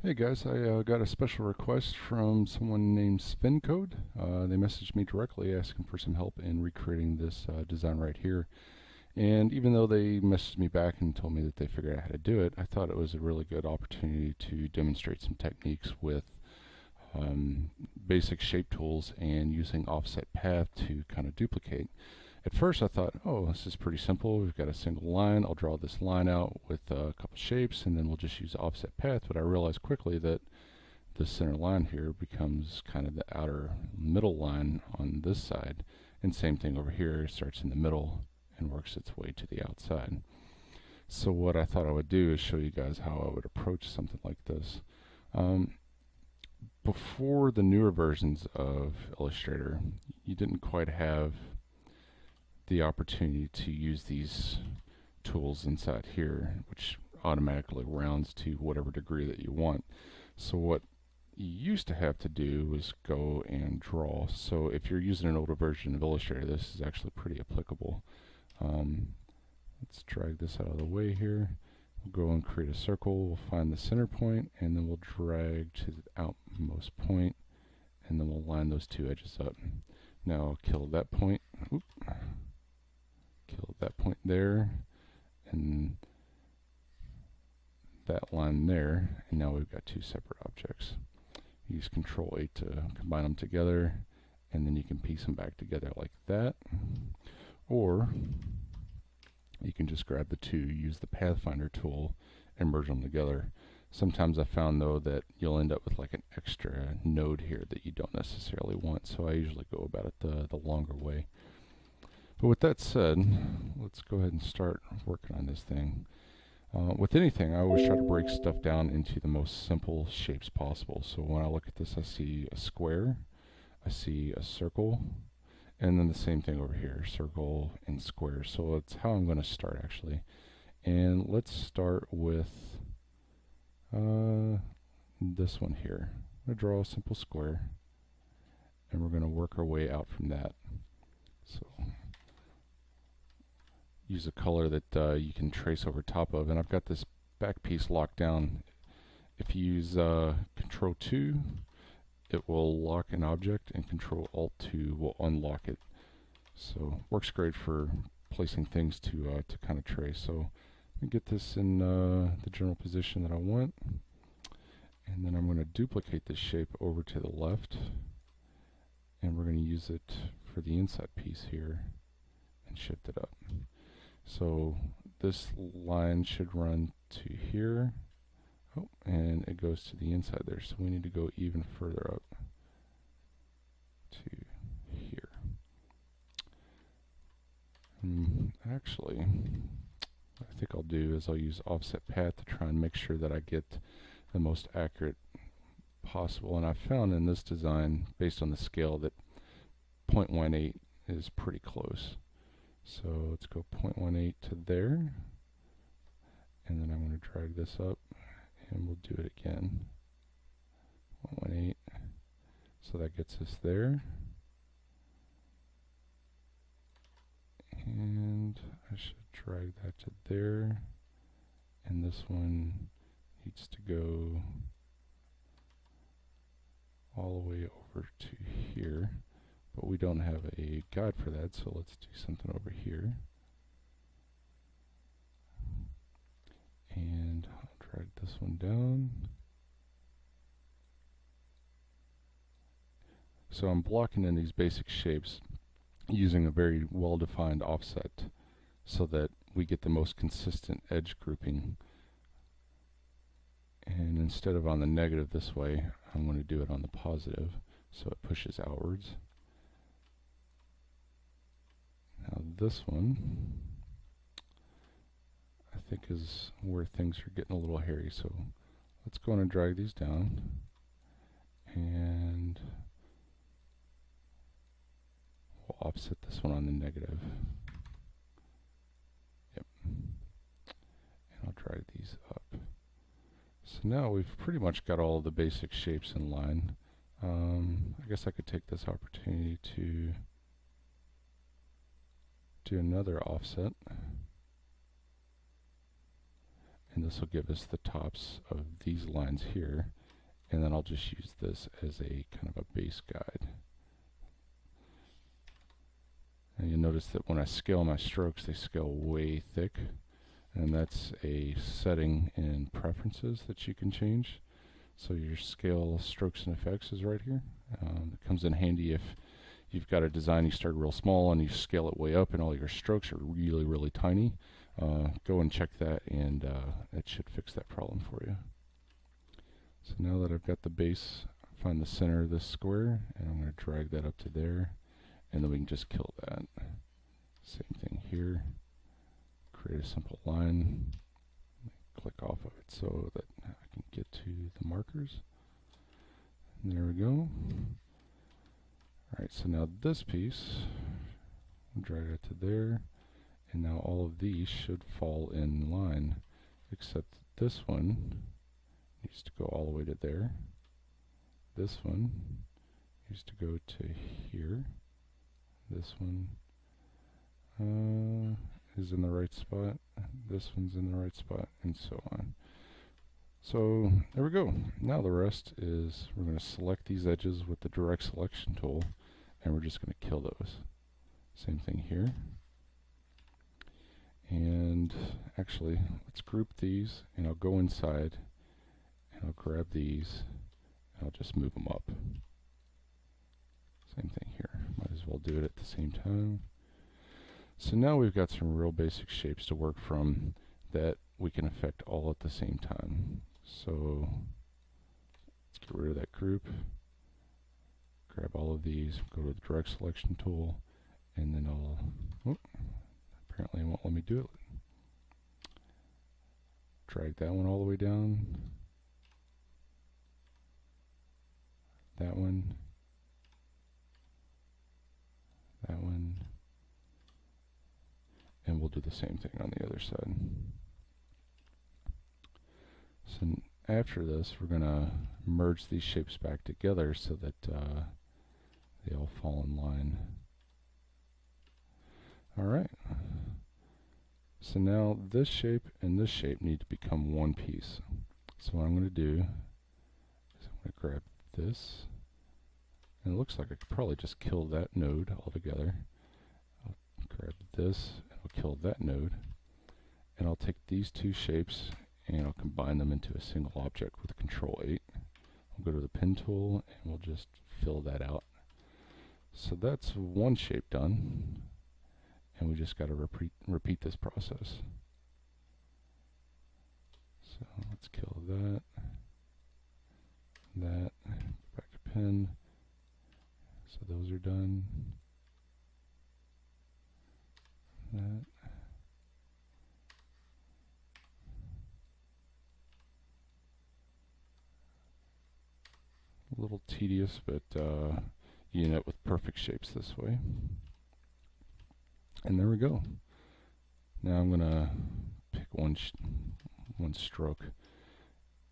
Hey guys, I got a special request from someone named SpinCode. They messaged me directly asking for some help in recreating this design right here. And even though they messaged me back and told me that they figured out how to do it, I thought it was a really good opportunity to demonstrate some techniques with basic shape tools and using offset path to kind of duplicate. At first I thought, oh, this is pretty simple. We've got a single line. I'll draw this line out with a couple shapes and then we'll just use offset path. But I realized quickly that the center line here becomes kind of the outer middle line on this side. And same thing over here, starts in the middle and works its way to the outside. So what I thought I would do is show you guys how I would approach something like this. Um, Before the newer versions of Illustrator, you didn't quite have the opportunity to use these tools inside here, which automatically rounds to whatever degree that you want. So what you used to have to do was go and draw. So if you're using an older version of Illustrator, this is actually pretty applicable. Let's drag this out of the way here. We'll go and create a circle. We'll find the center point, and then we'll drag to the outmost point, and then we'll line those two edges up. Now I'll kill that point. Oop. Kill that point there, and that line there, and now we've got two separate objects. Use Control 8 to combine them together, and then you can piece them back together like that. Or you can just grab the two, use the Pathfinder tool, and merge them together. Sometimes I found though that you'll end up with like an extra node here that you don't necessarily want, so I usually go about it the longer way. But with that said, let's go ahead and start working on this thing. With anything, I always try to break stuff down into the most simple shapes possible. So when I look at this, I see a square, I see a circle, and then the same thing over here, circle and square. So that's how I'm going to start actually. And let's start with this one here. I'm going to draw a simple square, and we're going to work our way out from that. So use a color that you can trace over top of, and I've got this back piece locked down. If you use Control 2, it will lock an object, and Control Alt 2 will unlock it. So works great for placing things to kind of trace. So let me get this in the general position that I want, and then I'm going to duplicate this shape over to the left, and we're going to use it for the inside piece here and shift it up. So this line should run to here, oh, and it goes to the inside there. So we need to go even further up to here. Actually, what I think I'll do is I'll use offset path to try and make sure that I get the most accurate possible. And I found in this design, based on the scale, that 0.18 is pretty close. So let's go 0.18 to there, and then I'm going to drag this up, and we'll do it again. 0.18, so that gets us there. And I should drag that to there, and this one needs to go all the way over to here. But we don't have a guide for that, so let's do something over here. And I'll drag this one down. So I'm blocking in these basic shapes using a very well-defined offset so that we get the most consistent edge grouping. And instead of on the negative this way, I'm going to do it on the positive, so it pushes outwards. Now this one, I think, is where things are getting a little hairy, so let's go on and drag these down, and we'll offset this one on the negative. Yep. And I'll drag these up. So now we've pretty much got all the basic shapes in line. I guess I could take this opportunity to do another offset, and this will give us the tops of these lines here, and then I'll just use this as a kind of a base guide. And you'll notice that when I scale my strokes, they scale way thick, and that's a setting in preferences that you can change. So your scale strokes and effects is right here. It comes in handy if you've got a design you start real small and you scale it way up and all your strokes are really, really tiny. Go and check that, and it should fix that problem for you. So now that I've got the base, find the center of this square, and I'm going to drag that up to there, and then we can just kill that. Same thing here. Create a simple line. Click off of it so that I can get to the markers. And there we go. Alright, so now this piece, I'll drag it to there, and now all of these should fall in line, except this one needs to go all the way to there. This one needs to go to here. This one is in the right spot. This one's in the right spot, and so on. So there we go. Now the rest is we're going to select these edges with the direct selection tool, and we're just going to kill those. Same thing here. And actually, let's group these, and I'll go inside, and I'll grab these, and I'll just move them up. Same thing here. Might as well do it at the same time. So now we've got some real basic shapes to work from that we can affect all at the same time. So let's get rid of that group, grab all of these, go to the direct selection tool, and then I'll, apparently it won't let me do it. Drag that one all the way down, that one, and we'll do the same thing on the other side. So after this, we're going to merge these shapes back together so that they all fall in line. Alright, so now this shape and this shape need to become one piece. So what I'm going to do is I'm going to grab this, and it looks like I could probably just kill that node altogether. I'll grab this, and I'll kill that node, and I'll take these two shapes and I'll combine them into a single object with Control 8. I'll go to the pen tool, and we'll just fill that out. So that's one shape done, and we just got to repeat this process. So let's kill that, back to pen. So those are done. That. A little tedious, but you end up with perfect shapes this way. And there we go. Now I'm going to pick one stroke,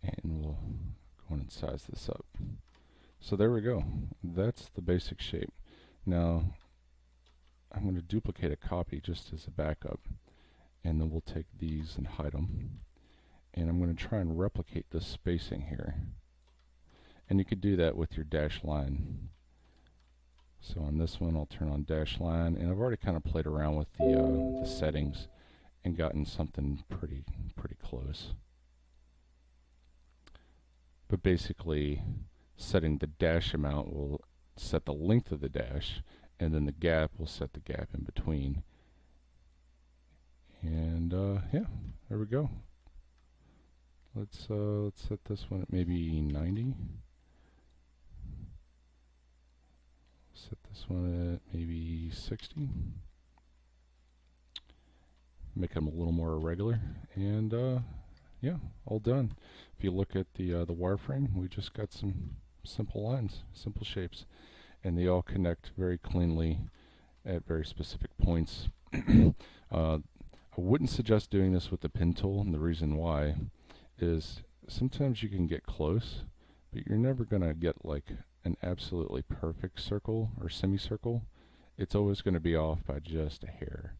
and we'll go in and size this up. So there we go. That's the basic shape. Now I'm going to duplicate a copy just as a backup, and then we'll take these and hide them. And I'm going to try and replicate this spacing here. And you could do that with your dash line. So on this one, I'll turn on dash line, and I've already kind of played around with the settings and gotten something pretty close. But basically, setting the dash amount will set the length of the dash, and then the gap will set the gap in between. And yeah, there we go. Let's set this one at maybe 90. Set this one at maybe 60. Make them a little more irregular, and yeah, all done. If you look at the wireframe, we just got some simple lines, simple shapes, and they all connect very cleanly at very specific points. I wouldn't suggest doing this with the pen tool, and the reason why is sometimes you can get close, but you're never going to get like an absolutely perfect circle or semicircle. It's always going to be off by just a hair.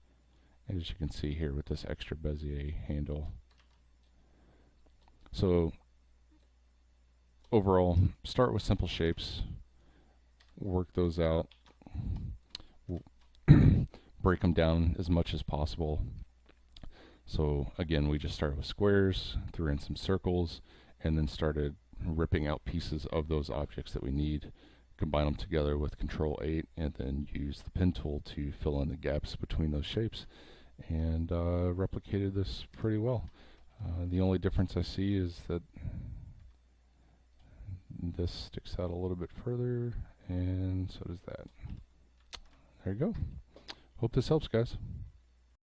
And as you can see here with this extra Bezier handle. So overall, start with simple shapes, work those out, break them down as much as possible. So again, we just started with squares, threw in some circles, and then started ripping out pieces of those objects that we need, combine them together with Control 8, and then use the pen tool to fill in the gaps between those shapes, and replicated this pretty well. The only difference I see is that this sticks out a little bit further, and so does that. There you go. Hope this helps, guys.